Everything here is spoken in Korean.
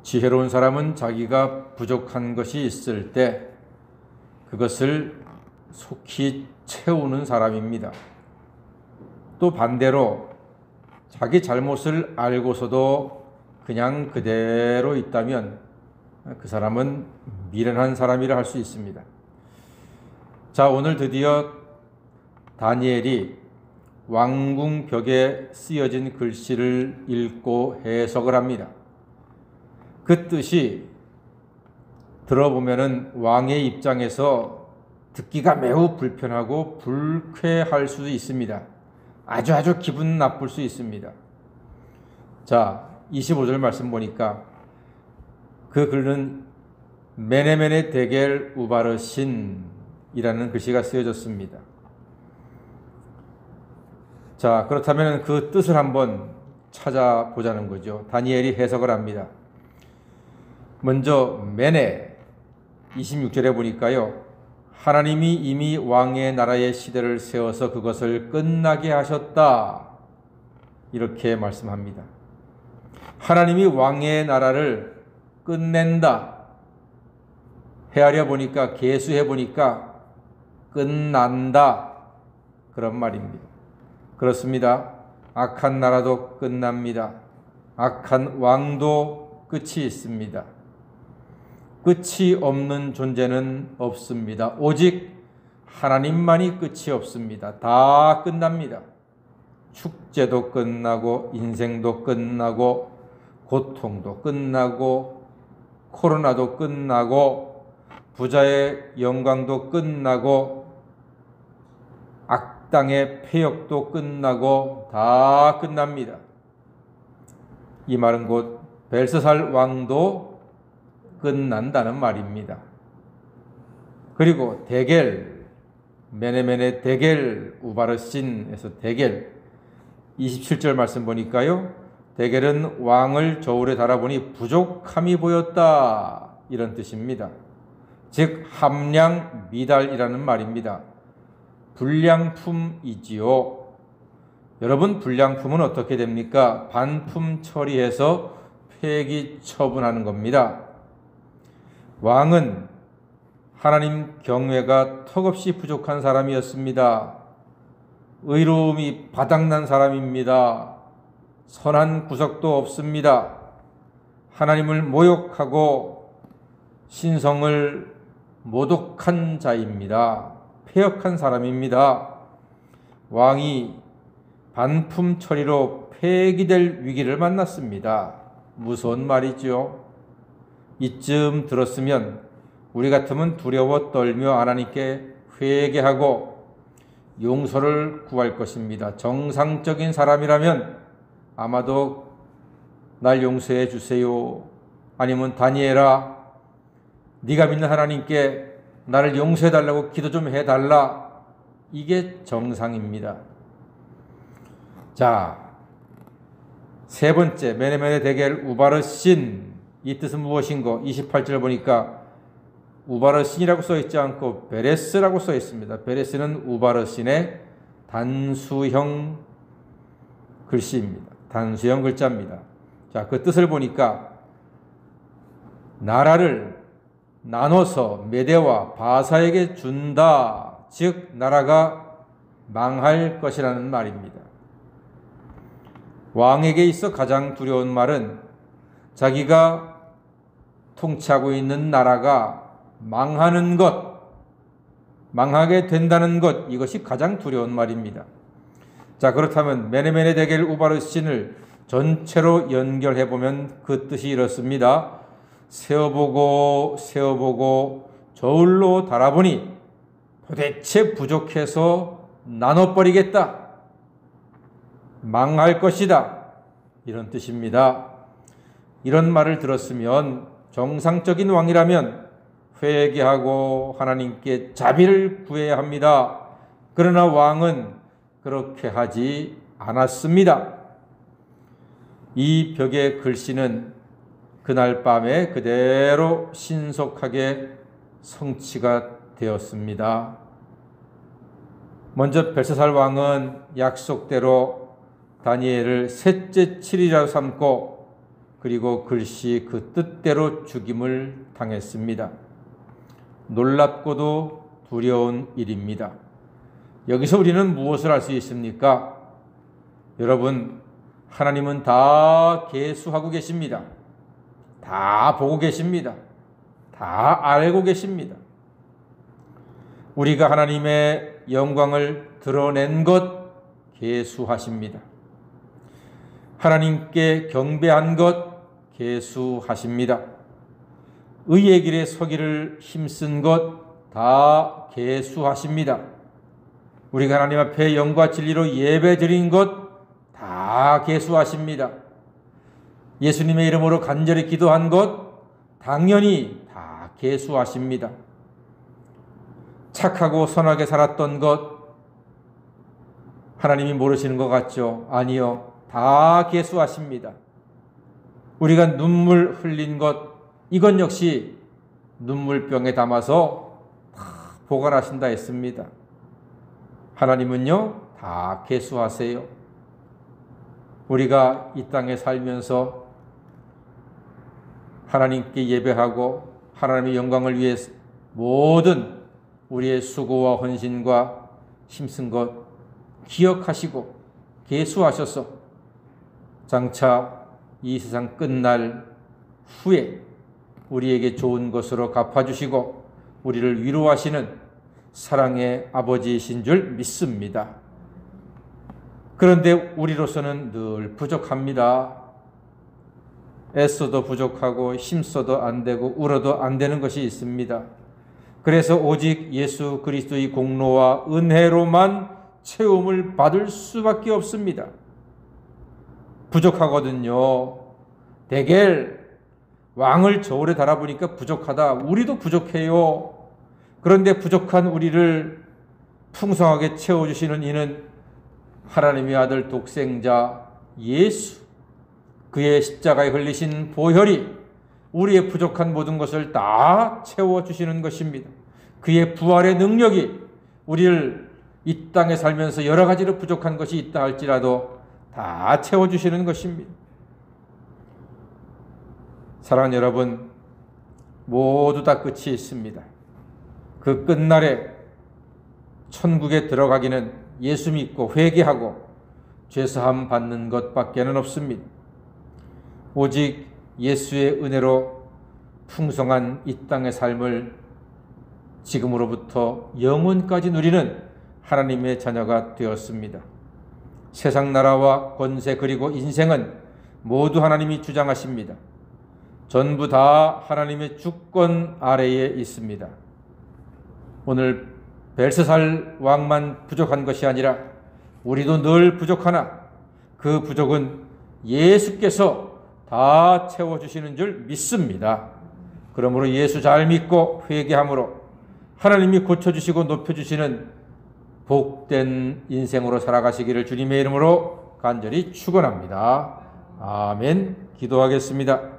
지혜로운 사람은 자기가 부족한 것이 있을 때 그것을 속히 채우는 사람입니다. 또 반대로 자기 잘못을 알고서도 그냥 그대로 있다면 그 사람은 미련한 사람이라 할 수 있습니다. 자, 오늘 드디어 다니엘이 왕궁 벽에 쓰여진 글씨를 읽고 해석을 합니다. 그 뜻이 들어보면은 왕의 입장에서 듣기가 매우 불편하고 불쾌할 수도 있습니다. 아주 기분 나쁠 수 있습니다. 자, 25절 말씀 보니까 그 글은 메네메네 데겔 우바르신이라는 글씨가 쓰여졌습니다. 자, 그렇다면 그 뜻을 한번 찾아보자는 거죠. 다니엘이 해석을 합니다. 먼저 메네 26절에 보니까요, 하나님이 이미 왕의 나라의 시대를 세워서 그것을 끝나게 하셨다, 이렇게 말씀합니다. 하나님이 왕의 나라를 끝낸다. 헤아려 보니까, 계수해 보니까 끝난다, 그런 말입니다. 그렇습니다. 악한 나라도 끝납니다. 악한 왕도 끝이 있습니다. 끝이 없는 존재는 없습니다. 오직 하나님만이 끝이 없습니다. 다 끝납니다. 축제도 끝나고, 인생도 끝나고, 고통도 끝나고, 코로나도 끝나고, 부자의 영광도 끝나고, 악당의 폐역도 끝나고, 다 끝납니다. 이 말은 곧 벨스살 왕도 끝난다는 말입니다. 그리고 데겔, 메네메네 데겔 우바르신에서 데겔 27절 말씀 보니까요, 데겔은 왕을 저울에 달아보니 부족함이 보였다, 이런 뜻입니다. 즉 함량 미달이라는 말입니다. 불량품이지요. 여러분, 불량품은 어떻게 됩니까? 반품 처리해서 폐기 처분하는 겁니다. 왕은 하나님 경외가 턱없이 부족한 사람이었습니다. 의로움이 바닥난 사람입니다. 선한 구석도 없습니다. 하나님을 모욕하고 신성을 모독한 자입니다. 폐역한 사람입니다. 왕이 반품 처리로 폐기될 위기를 만났습니다. 무서운 말이죠. 이쯤 들었으면 우리 같으면 두려워 떨며 하나님께 회개하고 용서를 구할 것입니다. 정상적인 사람이라면 아마도 날 용서해 주세요, 아니면 다니엘아, 네가 믿는 하나님께 나를 용서해 달라고 기도 좀 해달라, 이게 정상입니다. 자, 세 번째, 메네메네 데겔 우바르신, 이 뜻은 무엇인고? 28절 보니까 우바르신이라고 써있지 않고 베레스라고 써있습니다. 베레스는 우바르신의 단수형 글씨입니다. 단수형 글자입니다. 자, 그 뜻을 보니까 나라를 나눠서 메대와 바사에게 준다, 즉 나라가 망할 것이라는 말입니다. 왕에게 있어 가장 두려운 말은 자기가 통치하고 있는 나라가 망하는 것, 망하게 된다는 것, 이것이 가장 두려운 말입니다. 자, 그렇다면 메네메네 데겔 우바르신을 전체로 연결해보면 그 뜻이 이렇습니다. 세어보고 저울로 달아보니 도대체 부족해서 나눠버리겠다, 망할 것이다, 이런 뜻입니다. 이런 말을 들었으면 정상적인 왕이라면 회개하고 하나님께 자비를 구해야 합니다. 그러나 왕은 그렇게 하지 않았습니다. 이 벽의 글씨는 그날 밤에 그대로 신속하게 성취가 되었습니다. 먼저 벨사살 왕은 약속대로 다니엘을 셋째 7일이라 삼고 그리고 글씨 그 뜻대로 죽임을 당했습니다. 놀랍고도 두려운 일입니다. 여기서 우리는 무엇을 알 수 있습니까? 여러분, 하나님은 다 계수하고 계십니다. 다 보고 계십니다. 다 알고 계십니다. 우리가 하나님의 영광을 드러낸 것 계수하십니다. 하나님께 경배한 것 계수하십니다. 의의 길에 서기를 힘쓴 것 다 계수하십니다. 우리가 하나님 앞에 영과 진리로 예배 드린 것 다 계수하십니다. 예수님의 이름으로 간절히 기도한 것 당연히 다 계수하십니다. 착하고 선하게 살았던 것 하나님이 모르시는 것 같죠? 아니요. 다 계수하십니다. 우리가 눈물 흘린 것 이건 역시 눈물병에 담아서 다 보관하신다 했습니다. 하나님은요 다 계수하세요. 우리가 이 땅에 살면서 하나님께 예배하고 하나님의 영광을 위해 모든 우리의 수고와 헌신과 힘쓴 것 기억하시고 계수하셔서 장차 이 세상 끝날 후에 우리에게 좋은 것으로 갚아주시고 우리를 위로하시는 사랑의 아버지이신 줄 믿습니다. 그런데 우리로서는 늘 부족합니다. 애써도 부족하고 힘써도 안 되고 울어도 안 되는 것이 있습니다. 그래서 오직 예수 그리스도의 공로와 은혜로만 채움을 받을 수밖에 없습니다. 부족하거든요. 대개 왕을 저울에 달아보니까 부족하다. 우리도 부족해요. 그런데 부족한 우리를 풍성하게 채워주시는 이는 하나님의 아들 독생자 예수, 그의 십자가에 흘리신 보혈이 우리의 부족한 모든 것을 다 채워주시는 것입니다. 그의 부활의 능력이 우리를 이 땅에 살면서 여러 가지로 부족한 것이 있다 할지라도 다 채워주시는 것입니다. 사랑하는 여러분, 모두 다 끝이 있습니다. 그 끝날에 천국에 들어가기는 예수 믿고 회개하고 죄사함 받는 것밖에는 없습니다. 오직 예수의 은혜로 풍성한 이 땅의 삶을 지금으로부터 영원까지 누리는 하나님의 자녀가 되었습니다. 세상 나라와 권세 그리고 인생은 모두 하나님이 주장하십니다. 전부 다 하나님의 주권 아래에 있습니다. 오늘 벨스살 왕만 부족한 것이 아니라 우리도 늘 부족하나 그 부족은 예수께서 다 채워주시는 줄 믿습니다. 그러므로 예수 잘 믿고 회개함으로 하나님이 고쳐주시고 높여주시는 복된 인생으로 살아가시기를 주님의 이름으로 간절히 축원합니다. 아멘. 기도하겠습니다.